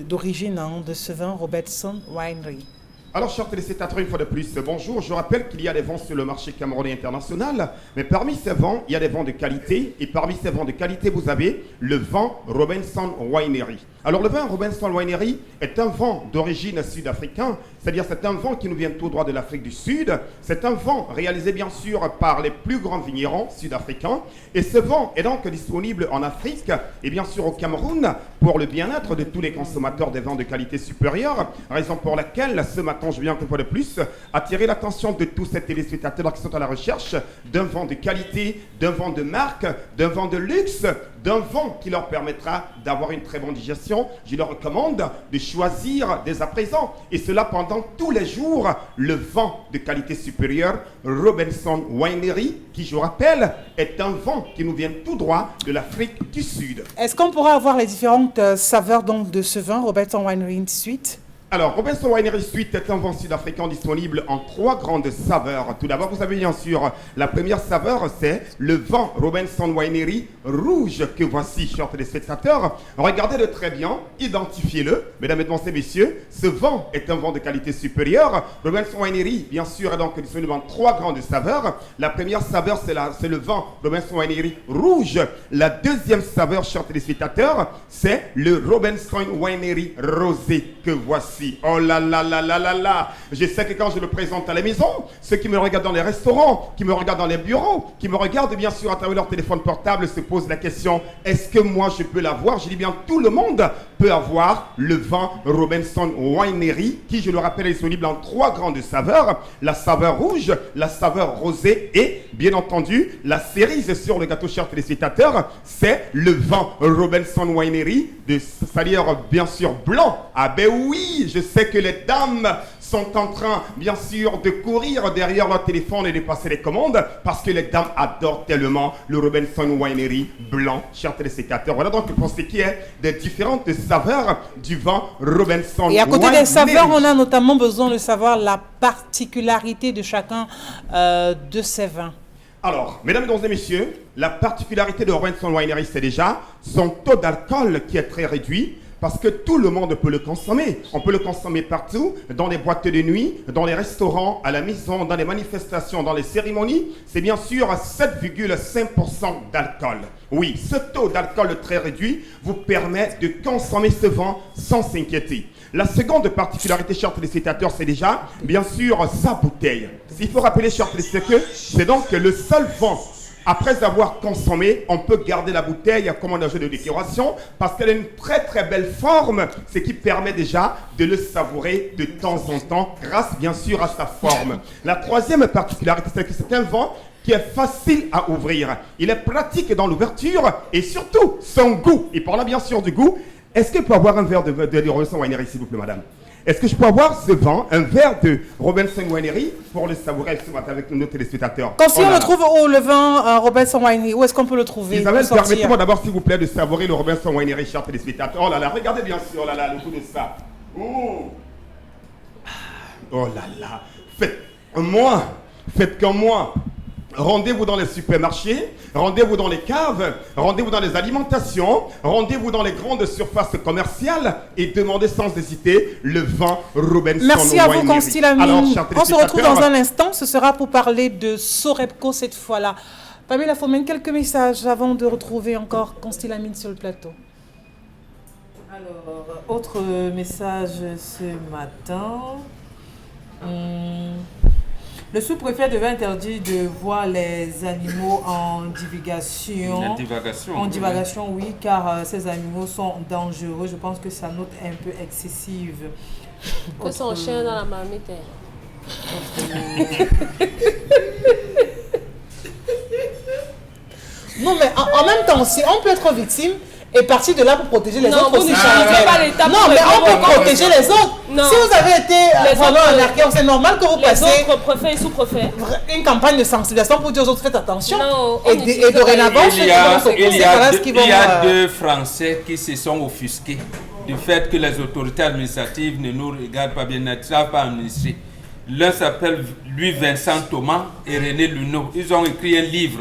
d'origine de ce vin Robinson Winery? Alors, chers téléspectateurs, une fois de plus, bonjour. Je rappelle qu'il y a des vents sur le marché camerounais international, mais parmi ces vents, il y a des vents de qualité. Et parmi ces vents de qualité, vous avez le vin Robinson Winery. Alors, le vin Robinson Winery est un vin d'origine sud-africain, c'est-à-dire c'est un vin qui nous vient tout droit de l'Afrique du Sud. C'est un vin réalisé bien sûr par les plus grands vignerons sud-africains. Et ce vin est donc disponible en Afrique et bien sûr au Cameroun pour le bien-être de tous les consommateurs des vins de qualité supérieure. Raison pour laquelle ce matin, je viens une fois de plus attirer l'attention de tous ces téléspectateurs qui sont à la recherche d'un vin de qualité, d'un vin de marque, d'un vin de luxe, d'un vin qui leur permettra d'avoir une très bonne digestion. Je leur recommande de choisir dès à présent, et cela pendant tous les jours, le vin de qualité supérieure Robinson Winery, qui, je rappelle, est un vin qui nous vient tout droit de l'Afrique du Sud. Est-ce qu'on pourra avoir les différentes saveurs donc, de ce vin Robinson Winery Suite? Alors, Robinson Winery Suite est un vin sud-africain disponible en 3 grandes saveurs. Tout d'abord, vous avez bien sûr la première saveur, c'est le vin Robinson Winery rouge que voici, chers téléspectateurs. Regardez-le très bien, identifiez-le. Mesdames, et messieurs, ce vin est un vin de qualité supérieure. Robinson Winery, bien sûr, est donc disponible en 3 grandes saveurs. La première saveur, c'est le vin Robinson Winery rouge. La deuxième saveur, chers téléspectateurs, c'est le Robinson Winery rosé que voici. Oh là là là là là là. Je sais que quand je le présente à la maison, ceux qui me regardent dans les restaurants, qui me regardent dans les bureaux, qui me regardent bien sûr à travers leur téléphone portable se posent la question, est-ce que moi je peux l'avoir? Je dis bien, tout le monde peut avoir le vin Robinson Winery, qui, je le rappelle, est disponible en 3 grandes saveurs. La saveur rouge, la saveur rosée et, bien entendu, la cerise sur le gâteau, chers téléspectateurs, c'est le vin Robinson Winery, c'est-à-dire bien sûr blanc. Ah ben oui, je sais que les dames sont en train, bien sûr, de courir derrière leur téléphone et de passer les commandes parce que les dames adorent tellement le Robinson Winery blanc, chers téléspectateurs. Voilà donc pour ce qui est des différentes saveurs du vin Robinson Winery. Et à côté des saveurs, on a notamment besoin de savoir la particularité de chacun de ces vins. Alors, mesdames et messieurs, la particularité de Robinson Winery, c'est déjà son taux d'alcool qui est très réduit. Parce que tout le monde peut le consommer. On peut le consommer partout, dans les boîtes de nuit, dans les restaurants, à la maison, dans les manifestations, dans les cérémonies. C'est bien sûr 7,5% d'alcool. Oui, ce taux d'alcool très réduit vous permet de consommer ce vin sans s'inquiéter. La seconde particularité, chers téléspectateurs, c'est déjà, bien sûr, sa bouteille. Il faut rappeler, chers téléspectateurs, que c'est donc le seul vin. Après avoir consommé, on peut garder la bouteille comme un objet de décoration parce qu'elle a une très très belle forme, ce qui permet déjà de le savourer de temps en temps grâce bien sûr à sa forme. La troisième particularité, c'est que c'est un vin qui est facile à ouvrir. Il est pratique dans l'ouverture et surtout son goût. Et parlant bien sûr du goût, est-ce qu'il peut avoir un verre de Robinson Winery s'il vous plaît madame? Est-ce que je peux avoir ce vin, un verre de Robinson Winery pour le savourer ce matin avec nos téléspectateurs? Quand si on le trouve où le vin Robinson Winery, où est-ce qu'on peut le trouver? Isabelle, permettez-moi d'abord, s'il vous plaît, de savourer le Robinson Winery, chers téléspectateurs. Oh là là, regardez bien sûr, oh là là, le goût de ça. Oh, oh là là, faites comme moi. Rendez-vous dans les supermarchés, rendez-vous dans les caves, rendez-vous dans les alimentations, rendez-vous dans les grandes surfaces commerciales et demandez sans hésiter le vin Robinson Winery. Merci à vous, Consti Lamine. On se retrouve dans un instant. Ce sera pour parler de Sorepco cette fois-là. Pamela Fomène, quelques messages avant de retrouver encore Consti Lamine sur le plateau. Alors, autre message ce matin. Le sous-préfet devait interdire de voir les animaux en divagation, oui, car ces animaux sont dangereux. Je pense que sa note est un peu excessive. Que son chien dans la marmite. Non, mais en même temps, si on peut être victime et partir de là pour protéger les autres. Vous ne changez pas l'étape. Non, mais on peut protéger les autres. Si vous avez été pendant un archéologue, c'est normal que vous passiez les autres préfets et sous-préfets une campagne de sensibilisation pour dire aux autres faites attention. Non, et dorénavant, il y a deux Français qui se sont offusqués du fait que les autorités administratives ne nous regardent pas bien, ne savent pas administrer. L'un s'appelle lui Vincent Thomas et René Luneau. Ils ont écrit un livre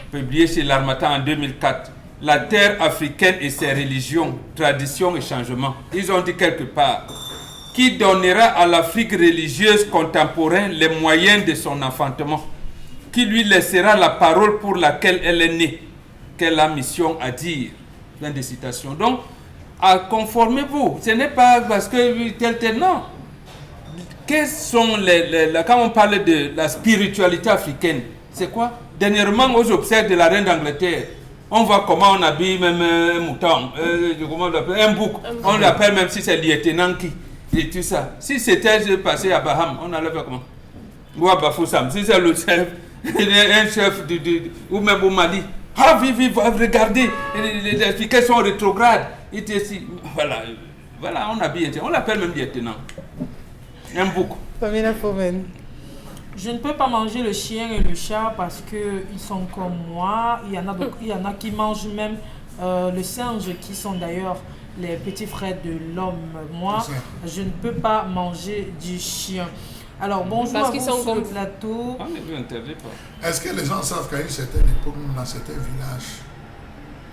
publié chez l'Harmattan en 2004. La terre africaine et ses religions, traditions et changements. Ils ont dit quelque part, qui donnera à l'Afrique religieuse contemporaine les moyens de son enfantement, qui lui laissera la parole pour laquelle elle est née, quelle a mission à dire. Fin de citation. Donc, conformez-vous. Ce n'est pas parce que tel, non. Quels sont quand on parle de la spiritualité africaine, c'est quoi? Dernièrement, aux obsèques de la reine d'Angleterre, on voit comment on habille même un mouton, un bouc. On l'appelle même si c'est lieutenant qui. Et tout ça. Si c'était passé à Baham, on allait faire comment? Ou à Bafoussam, si c'est le chef, un chef ou même au Mali. Ah, regardez, les Africains sont rétrogrades. Voilà, on habille, on l'appelle même lieutenant. Un bouc. Pamela Fomène. Je ne peux pas manger le chien et le chat parce qu'ils sont comme moi. Il y en a qui mangent même le singe, qui sont d'ailleurs les petits frères de l'homme. Moi, je ne peux pas manger du chien. Alors, bonjour à vous sur le plateau. Est-ce que les gens savent qu'à une certaine époque, dans certains villages,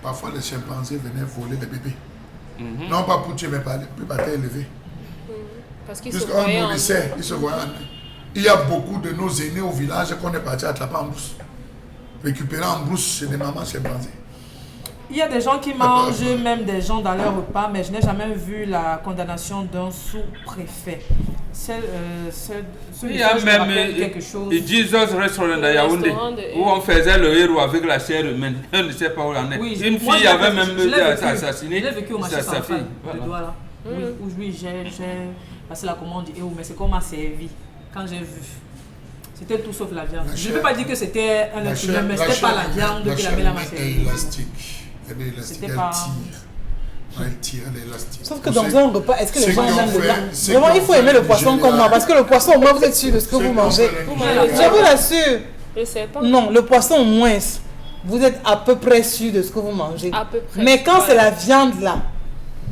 parfois les chimpanzés venaient voler les bébés? Non pas pour tuer, mais pour pas élever. Parce qu'ils se voyaient en ils se voyaient en Il y a beaucoup de nos aînés au village qu'on est parti attraper en brousse. Récupérer en brousse chez des mamans chimpanzés. Il y a des gens qui mangent même des gens dans leur repas, mais je n'ai jamais vu la condamnation d'un sous-préfet. Il y a même Jesus Restaurant à Yaoundé, où on faisait le héros avec la chair humaine. Je ne sais pas où on est. Oui, une fille avait même assassiné sa fille. Voilà. Oui, j'ai passé la commande du héros, mais c'est qu'on m'a servi. Quand j'ai vu, c'était tout sauf la viande. Je ne peux pas dire que c'était un être humain, mais c'était pas la viande qui avait la matière. Elle est élastique. Elle est élastique, elle tire l'élastique. Sauf que dans un repas, est-ce que les gens aiment le blanc? Vraiment, il faut aimer le poisson comme moi, parce que le poisson, au moins, vous êtes sûr de ce que vous mangez. Je vous l'assure. Je sais pas. Non, le poisson, au moins, vous êtes à peu près sûr de ce que vous mangez. À peu près. Mais quand c'est la viande là,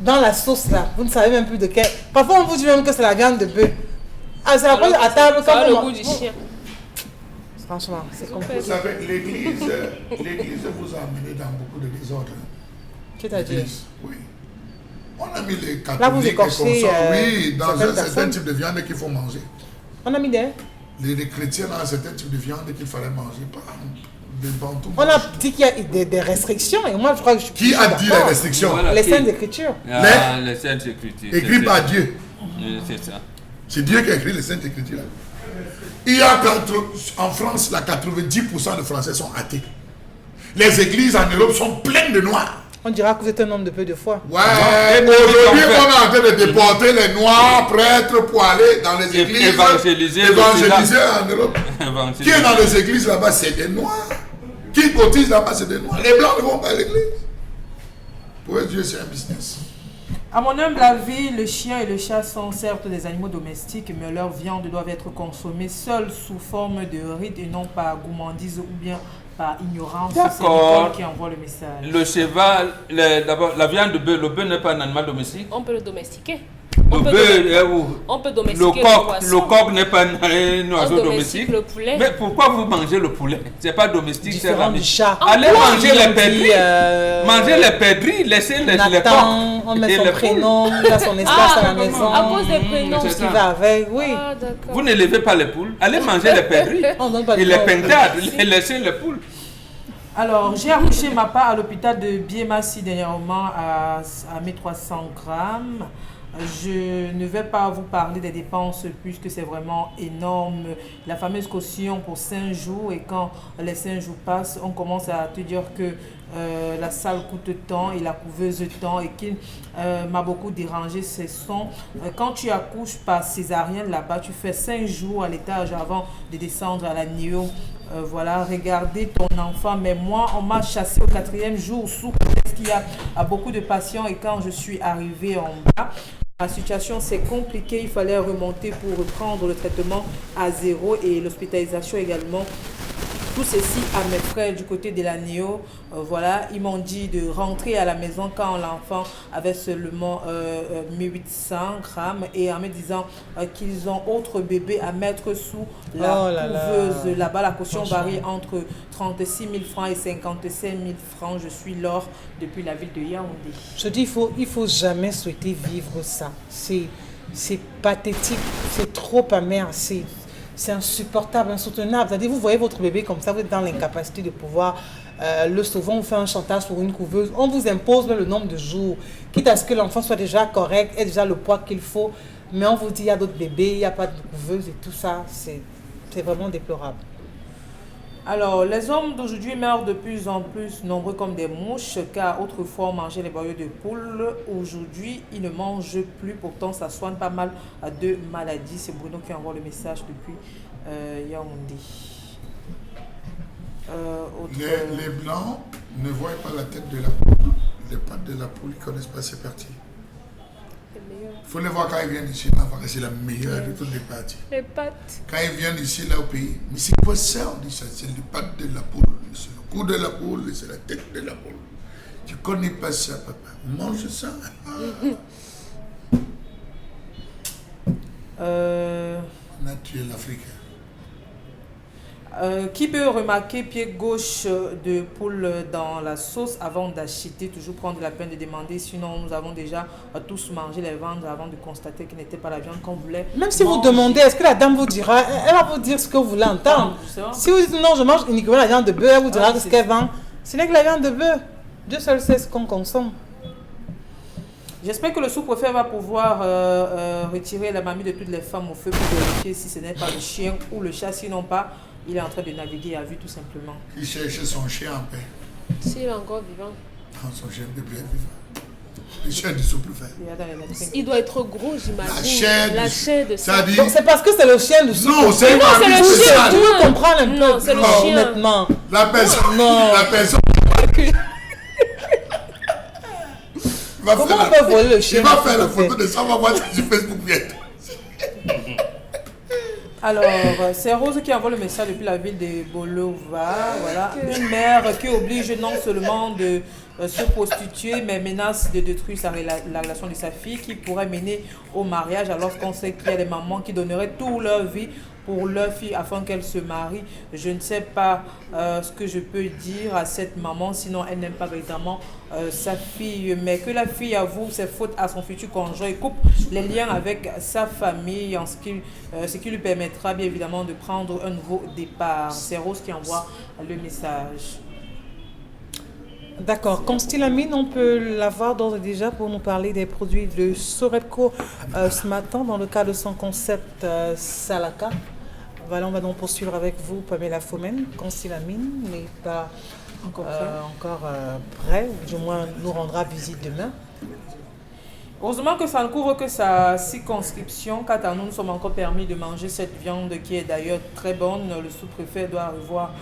dans la sauce là, vous ne savez même plus de quelle. Parfois, on vous dit même que c'est la viande de bœuf. Ah, c'est la pose à table comme le goût du chien. Franchement, c'est compliqué. Vous savez, l'église vous a amené dans beaucoup de désordre. C'est-à-dire? Oui. On a mis les catholiques là, vous écorchez, oui, dans un certain type de viande qu'il faut manger. On a mis des? Les chrétiens dans un certain type de viande qu'il fallait manger. On a dit qu'il y a des restrictions et moi je crois que je suis. Qui a dit les restrictions? Voilà, les Saintes Écritures. Les Saintes Écritures. Écrit par Dieu. C'est ça. C'est Dieu qui a écrit les Saintes Écritures. Il y a en France, 90% de Français sont athées. Les églises en Europe sont pleines de noirs. On dira que vous êtes un homme de peu de foi. Ouais, aujourd'hui on est en train de déporter les noirs prêtres pour aller dans les églises. Évangéliser en Europe. Qui est dans les églises là-bas, c'est des noirs. Qui cotise là-bas, c'est des noirs. Les blancs ne vont pas à l'église. Pour Dieu, c'est un business. À mon humble avis, le chien et le chat sont certes des animaux domestiques, mais leur viande doit être consommée seule sous forme de rite et non par gourmandise ou bien par ignorance. C'est Nicole qui envoie le message. Le cheval, d'abord, la viande de bœuf, le bœuf n'est pas un animal domestique. On peut le domestiquer. Le bœuf, on peut domestiquer le coq n'est pas un oiseau domestique. Le poulet. Mais pourquoi vous mangez le poulet? C'est pas domestique, c'est différent du chat. Allez manger les perdrix. Mangez les perdrix, laissez les coqs. On met son prénom, il a son espace à la maison. À cause des prénoms. Tout ce qui va avec, oui. Vous ne levez pas les poules. Allez manger les perdrix. Et les pintades, laissez les poules. Alors, j'ai accouché ma part à l'hôpital de Biémassi dernièrement à 1300 grammes. Je ne vais pas vous parler des dépenses puisque c'est vraiment énorme. La fameuse caution pour 5 jours et quand les 5 jours passent, on commence à te dire que la salle coûte tant et la couveuse tant et qu'il m'a beaucoup dérangé. Ce sont quand tu accouches par césarienne là-bas, tu fais 5 jours à l'étage avant de descendre à la néo. Voilà, regardez ton enfant. Mais moi, on m'a chassé au 4e jour sous parce qu'il y a beaucoup de patients et quand je suis arrivée en bas, la situation c'est compliqué, il fallait remonter pour reprendre le traitement à 0 et l'hospitalisation également. Tout ceci à mes frères du côté de la néo. Voilà, ils m'ont dit de rentrer à la maison quand l'enfant avait seulement 1800 grammes et en me disant qu'ils ont autre bébé à mettre sous la couveuse. Là-bas, la caution varie entre 36 000 francs et 55 000 francs. Je suis Laure depuis la ville de Yaoundé. Je dis, il faut jamais souhaiter vivre ça. C'est pathétique, c'est trop amer, c'est insupportable, insoutenable. C'est-à-dire, vous voyez votre bébé comme ça, vous êtes dans l'incapacité de pouvoir le sauver. On vous fait un chantage pour une couveuse. On vous impose le nombre de jours. Quitte à ce que l'enfant soit déjà correct, ait déjà le poids qu'il faut. Mais on vous dit, il y a d'autres bébés, il n'y a pas de couveuse et tout ça. C'est vraiment déplorable. Alors, les hommes d'aujourd'hui meurent de plus en plus nombreux comme des mouches, car autrefois on mangeait les boyaux de poule. Aujourd'hui, ils ne mangent plus. Pourtant, ça soigne pas mal de maladies. C'est Bruno qui envoie le message depuis Yaoundé. Les blancs ne voient pas la tête de la poule. Les pattes de la poule, ils ne connaissent pas ces parties. Il faut les voir quand ils viennent ici, là, parce que c'est la meilleure de toutes les parties. Les pattes. Quand ils viennent ici, là, au pays, mais c'est quoi ça? On dit ça, c'est les pattes de la poule, c'est le cou de la poule, c'est la tête de la poule. Tu ne connais pas ça, papa. On mange ça. On a tué l'Africain. Qui peut remarquer pied gauche de poule dans la sauce avant d'acheter? Toujours prendre la peine de demander, sinon nous avons déjà tous mangé les viandes avant de constater que n'était pas la viande qu'on voulait. Même si vous demandez, est-ce que la dame vous dira, elle va vous dire ce que vous voulez entendre. Si vous dites non, je mange uniquement la viande de bœuf, elle vous dira ce qu'elle vend. Ce n'est que la viande de bœuf. Dieu seul sait ce qu'on consomme. J'espère que le sous-préfet va pouvoir retirer la mamie de toutes les femmes au feu pour vérifier si ce n'est pas le chien ou le chat, sinon pas. Il est en train de naviguer à vue tout simplement. Il cherchait son chien en paix. S'il est encore vivant. Non, son chien est bien vivant. Le chien du sous-préfet. Il doit être gros, j'imagine. La chair de ça. C'est parce que c'est le chien du sous-préfet. Non, c'est le chien. Tu veux comprendre un peu. Non, c'est le chien. Honnêtement. La personne. Non. La personne. Comment on peut voler le chien? Il va faire la photo de ça, on va voir ça sur Facebook bientôt. Alors, c'est Rose qui envoie le message depuis la ville de Bolova. Voilà. Une mère qui oblige non seulement de se prostituer, mais menace de détruire la relation de sa fille qui pourrait mener au mariage, alors qu'on sait qu'il y a des mamans qui donneraient toute leur vie pour leur fille afin qu'elle se marie. Je ne sais pas ce que je peux dire à cette maman, sinon elle n'aime pas véritablement sa fille. Mais que la fille avoue ses fautes à son futur conjoint et coupe les liens avec sa famille, en ce qui lui permettra bien évidemment de prendre un nouveau départ. C'est Rose qui envoie le message. D'accord. Constellamine, on peut l'avoir d'ores et déjà pour nous parler des produits de Sorepco ce matin dans le cadre de son concept Salaka. Voilà, on va donc poursuivre avec vous, Pamela Fomen. Constellamine n'est pas encore prêt, du moins nous rendra visite demain. Heureusement que ça ne couvre que sa circonscription, car à nous sommes encore permis de manger cette viande qui est d'ailleurs très bonne. Le sous-préfet doit revoir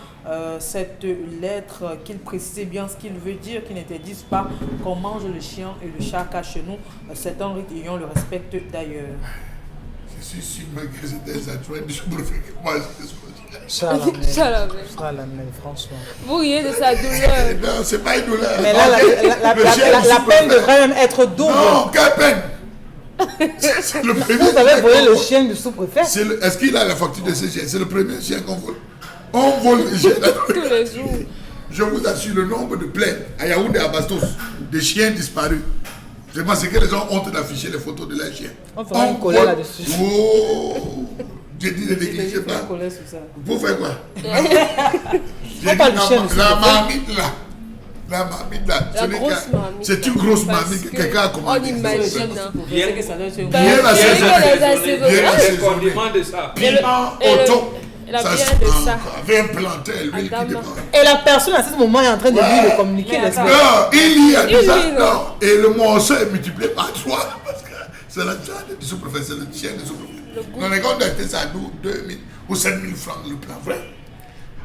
cette lettre, qu'il précise bien ce qu'il veut dire, qu'il n'interdise pas qu'on mange le chien et le chat, car chez nous, c'est un rite et on le respecte d'ailleurs. Je suis sûr que c'était ça, tu vois, du sous-préfet que moi je suis. Chalamel, franchement. Vous riez de sa douleur. Non, c'est pas une douleur. Mais là, la peine devrait même être double. Non, quelle peine. C'est le premier. Vous avez volé le chien du sous-préfet. Est-ce qu'il a la facture de ce chien? C'est le premier chien qu'on vole. On vole les chiens. Tous les jours. Je vous assure le nombre de plaintes à Yaoundé et à Bastos de chiens disparus. Je pense que les gens ont honte d'afficher les photos de leurs chiens. On fera un collet là-dessus. Oh, j'ai dit de négliger pas. Vous faites quoi? On parle du chien. La marmite là. La marmite là. C'est une grosse marmite que quelqu'un a commandé. On imagine. Bien la les condiments de ça. Piment, auto. Elle a bien de ça. Avec un plantain, lui qui demande. Et la personne à ce moment est en train de lui le communiquer. Non, il y a déjà. Non. Et le morceau est multiplié par 3 parce que c'est la chien du sous-préfet, c'est le chien du sous-préfet. On est quand on ça à nous 2000 ou 7000 francs le plan vrai.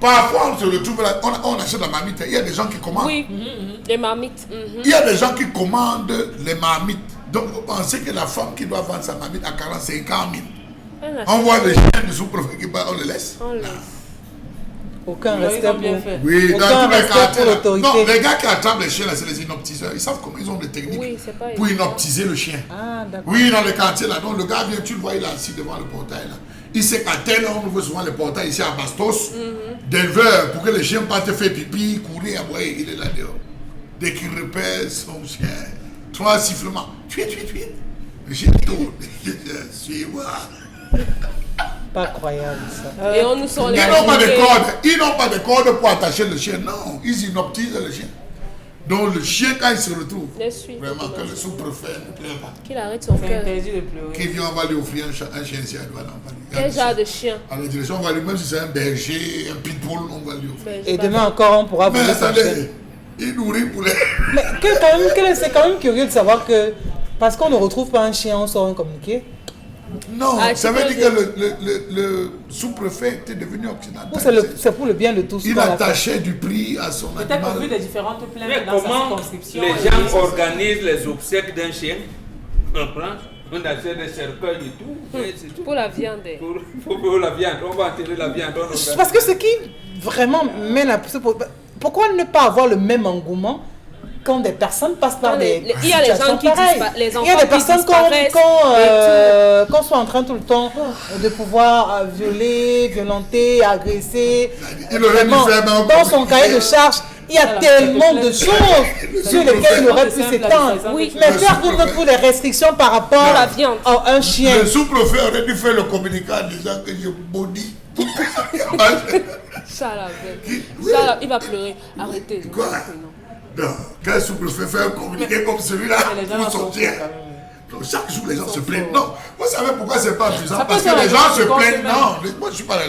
Parfois on se retrouve là, on achète la marmite. Il y a des gens qui commandent. Oui, les marmites. Il y a des gens qui commandent les marmites. Donc vous pensez que la femme qui doit vendre sa marmite à 40-50 000. On voit les chiens du sous-préfet qui partent, on les laisse. On laisse. Aucun respect pour oui, aucun dans tous les respect quartiers. pour l'autorité. Non, les gars qui attrapent les chiens là, c'est les inoptiseurs. Ils savent comment ils ont des techniques pour inoptiser le chien. Ah, d'accord. Oui, dans les quartiers là, donc le gars vient, tu le vois, il est assis devant le portail là. Il sait qu'à tel heure, on ouvre souvent le portail ici à Bastos, d'éleveur, pour que les chiens partent faire pipi, courir, aboyer, il est là dehors. Dès qu'il repère son chien, 3 sifflements, tuit. Le chien tourne. Suis-moi. Pas croyable ça. Et on nous sort les Ils n'ont pas de corde pour attacher le chien, non. Ils inoptisent le chien. Donc le chien, quand il se retrouve, vraiment que le sous-préfet ne pleure pas. Qu'il arrête son cœur. Qui vient, on va lui offrir un chien ici à Douala. Quel genre de chien? À la direction, on va lui, même si c'est un berger, un pitbull, on va lui offrir. Et demain encore, on pourra voler son chien. Il nourrit pour les... Mais c'est quand même curieux de savoir que, parce qu'on ne retrouve pas un chien, on sort un communiqué. Non, ça veut dire que le sous-préfet était devenu occidental. C'est pour le bien de tous. Il attachait du prix à son animal. Peut-être au vu des différentes plaintes mais dans sa comment circonscription. les gens organisent les obsèques d'un chien? On achète des cercueils et tout. Pour la viande. Pour la viande, on va enterrer la viande. Parce que ce qui vraiment mène à... Pourquoi ne pas avoir le même engouement quand des personnes passent par des il y a les gens qui disparaissent, les enfants. Il y a des personnes qu'on soit en train tout le temps de pouvoir violer, violenter, agresser. Vraiment, dans son cahier de charge, il y a tellement de choses sur lesquelles il aurait pu s'étendre. Oui. Mais faire toutes les restrictions par rapport à la viande. À un chien. Le sous-préfet aurait dû faire le communiqué en disant que je maudis. Ça il va pleurer. Arrêtez. Quoi? Non, quand sous-préfet fait un communiqué comme celui-là pour sortir. Donc, chaque jour, les gens se plaignent. Non, vous savez pourquoi c'est pas amusant? Parce que les gens se plaignent. Non, moi je suis pas là.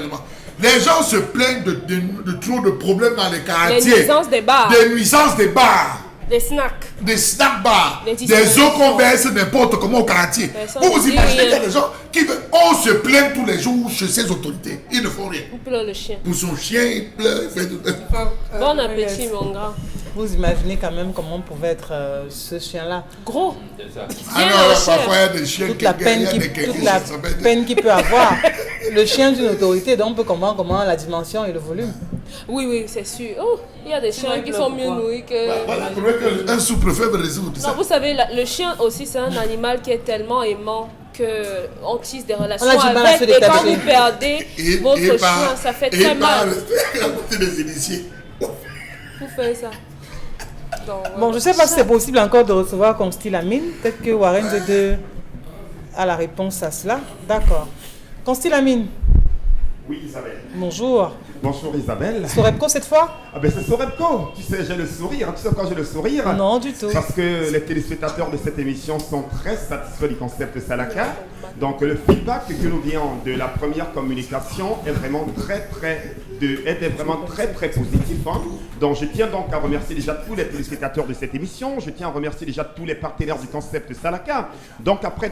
Les gens se plaignent de trop de problèmes dans les quartiers. Des nuisances des bars. Des nuisances des bars. Des snacks. Des snack bars. Des eaux qu'on verse n'importe comment au quartier. Vous vous imaginez qu'il y a des gens qui veulent. On se plaint tous les jours chez ces autorités. Ils ne font rien. Il pleure le chien. Pour son chien, il pleure. Il fait tout. Bon appétit, mon grand. Vous imaginez quand même comment pouvait être ce chien-là. Gros. Alors, parfois, il y a des chiens toute la peine qu'il peut avoir. Le chien d'une autorité, donc on peut comprendre comment la dimension et le volume. Oui, c'est sûr. Oh, il y a des chiens qui sont mieux nourris que... Voilà, un sous-préfet veut résoudre ça. Non, vous savez, le chien aussi, c'est un animal qui est tellement aimant qu'on tisse des relations avec. Et quand vous perdez votre chien, ça fait très mal. À côté des initiés. Vous faites ça. Donc, bon, je ne sais pas si c'est possible encore de recevoir Consti Lamine. Peut-être que Warren Z2 a la réponse à cela. D'accord. Consti Lamine. Oui, Isabelle. Bonjour. Bonjour Isabelle. Sorepco cette fois? Ah ben c'est Sorepco. Tu sais, j'ai le sourire. Tu sais pourquoi j'ai le sourire? Non, du tout. Parce que les téléspectateurs de cette émission sont très satisfaits du concept Salaka. Donc le feedback que nous vient de la première communication est vraiment très positif. Hein. Donc je tiens donc à remercier déjà tous les téléspectateurs de cette émission. Je tiens à remercier déjà tous les partenaires du concept Salaka. Donc après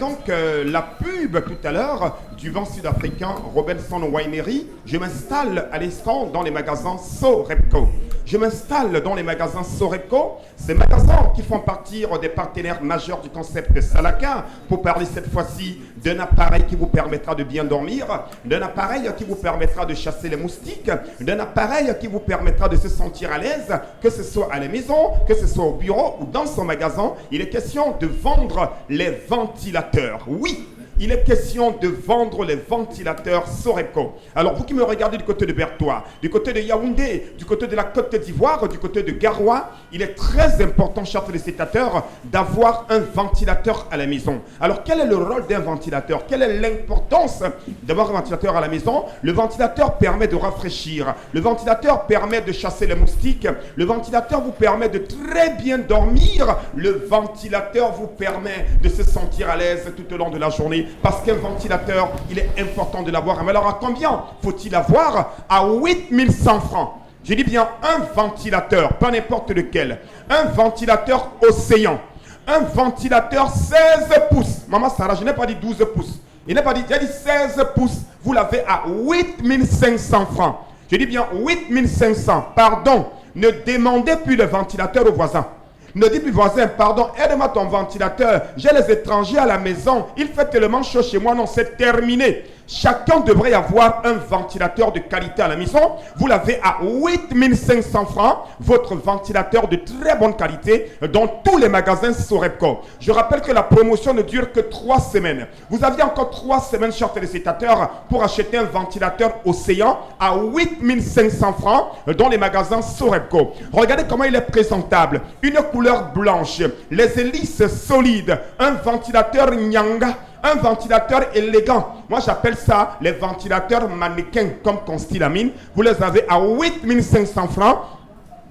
la pub tout à l'heure du vent sud-africain Robinson Winery, je m'installe à l'instant dans les magasins Sorepco. Je m'installe dans les magasins Sorepco, ces magasins qui font partie des partenaires majeurs du concept Salaka, pour parler cette fois-ci d'un appareil qui vous permettra de bien dormir, d'un appareil qui vous permettra de chasser les moustiques, d'un appareil qui vous permettra de se sentir à l'aise, que ce soit à la maison, que ce soit au bureau ou dans son magasin. Il est question de vendre les ventilateurs. Oui! Il est question de vendre les ventilateurs Sorepco. Alors, vous qui me regardez du côté de Bertois, du côté de Yaoundé, du côté de la Côte d'Ivoire, du côté de Garoua, il est très important, chers téléspectateurs, d'avoir un ventilateur à la maison. Alors, quel est le rôle d'un ventilateur? Quelle est l'importance d'avoir un ventilateur à la maison? Le ventilateur permet de rafraîchir. Le ventilateur permet de chasser les moustiques. Le ventilateur vous permet de très bien dormir. Le ventilateur vous permet de se sentir à l'aise tout au long de la journée. Parce qu'un ventilateur, il est important de l'avoir. Mais alors, à combien faut-il avoir? À 8100 francs. Je dis bien un ventilateur, pas n'importe lequel. Un ventilateur océan. Un ventilateur 16 pouces. Maman Sarah, je n'ai pas dit 12 pouces. Il n'a pas dit, j'ai dit 16 pouces. Vous l'avez à 8500 francs. Je dis bien 8500. Pardon, ne demandez plus le ventilateur au voisin. Ne dis plus voisin, pardon, aide-moi ton ventilateur. J'ai les étrangers à la maison. Il fait tellement chaud chez moi. Non, c'est terminé. Chacun devrait avoir un ventilateur de qualité à la maison. Vous l'avez à 8500 francs. Votre ventilateur de très bonne qualité dans tous les magasins Sorepco. Je rappelle que la promotion ne dure que 3 semaines. Vous aviez encore 3 semaines, chers téléspectateurs, pour acheter un ventilateur Océan à 8500 francs dans les magasins Sorepco. Regardez comment il est présentable. Une couleur blanche, les hélices solides, un ventilateur Nyanga. Un ventilateur élégant. Moi, j'appelle ça les ventilateurs mannequins comme Constellamine. Vous les avez à 8500 francs.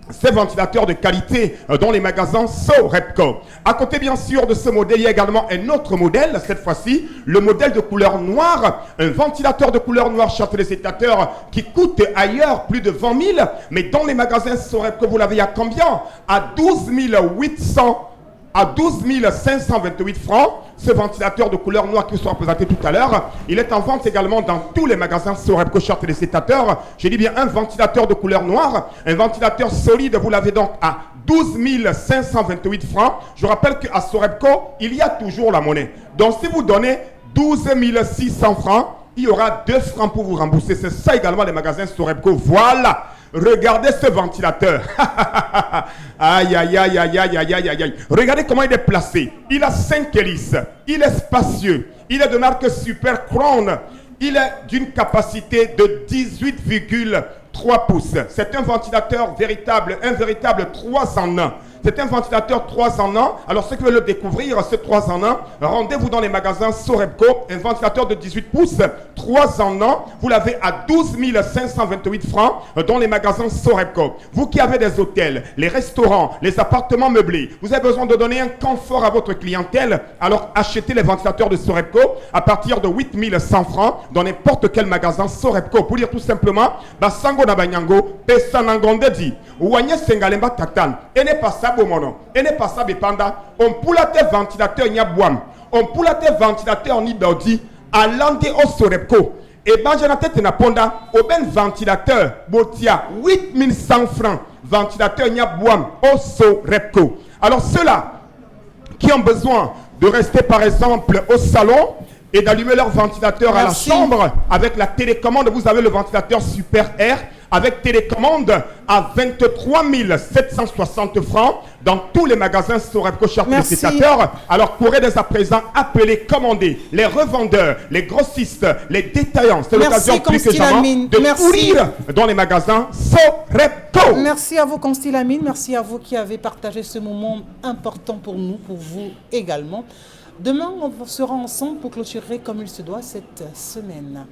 Ces ventilateurs de qualité dans les magasins Sorepco. À côté, bien sûr, de ce modèle, il y a également un autre modèle. Cette fois-ci, le modèle de couleur noire. Un ventilateur de couleur noire, chers téléspectateurs, qui coûte ailleurs plus de 20 000. Mais dans les magasins Sorepco, vous l'avez à combien? À 12 800. À 12 528 francs, ce ventilateur de couleur noire qui sera présenté tout à l'heure, il est en vente également dans tous les magasins Sorepco, chers téléspectateurs. Je dis bien un ventilateur de couleur noire, un ventilateur solide, vous l'avez donc à 12 528 francs. Je rappelle qu'à Sorepco, il y a toujours la monnaie. Donc si vous donnez 12 600 francs, il y aura 2 francs pour vous rembourser. C'est ça également les magasins Sorepco. Voilà. Regardez ce ventilateur. Aïe, aïe, aïe, aïe, aïe, aïe, aïe, aïe. Regardez comment il est placé. Il a 5 hélices. Il est spacieux. Il est de marque Super Crown. Il est d'une capacité de 18,3 pouces. C'est un ventilateur véritable, un véritable 3 en 1. C'est un ventilateur 3 en 1. Alors ceux qui veulent le découvrir, ce 3 en 1, rendez-vous dans les magasins Sorepco. Un ventilateur de 18 pouces, 3 en 1. Vous l'avez à 12 528 francs dans les magasins Sorepco. Vous qui avez des hôtels, les restaurants, les appartements meublés, vous avez besoin de donner un confort à votre clientèle. Alors achetez les ventilateurs de Sorepco à partir de 8100 francs dans n'importe quel magasin Sorepco. Pour dire tout simplement, Basango Nabanyango, Pesanangonde dit, Ouanye Sengalemba Tatan, et n'est pas ça. Et n'est pas ça, Bepanda. On poula tes ventilateurs ni boam. On poula tes ventilateurs ni dodi. À l'andé au Sorepco. Et ben, j'ai la tête na ponda. Au ben ventilateur, botia 8100 francs. Ventilateur ni boam au Sorepco. Alors, ceux-là qui ont besoin de rester, par exemple, au salon et d'allumer leur ventilateur à la chambre avec la télécommande, vous avez le ventilateur Super Air avec télécommande à 23 760 francs dans tous les magasins Sorepco, chers téléspectateurs. Alors courez dès à présent, appelez, commandez les revendeurs, les grossistes, les détaillants. C'est l'occasion plus que jamais de courir dans les magasins Sorepco. Merci à vous, Constellamine. Merci à vous qui avez partagé ce moment important pour nous, pour vous également. Demain, on sera ensemble pour clôturer comme il se doit cette semaine.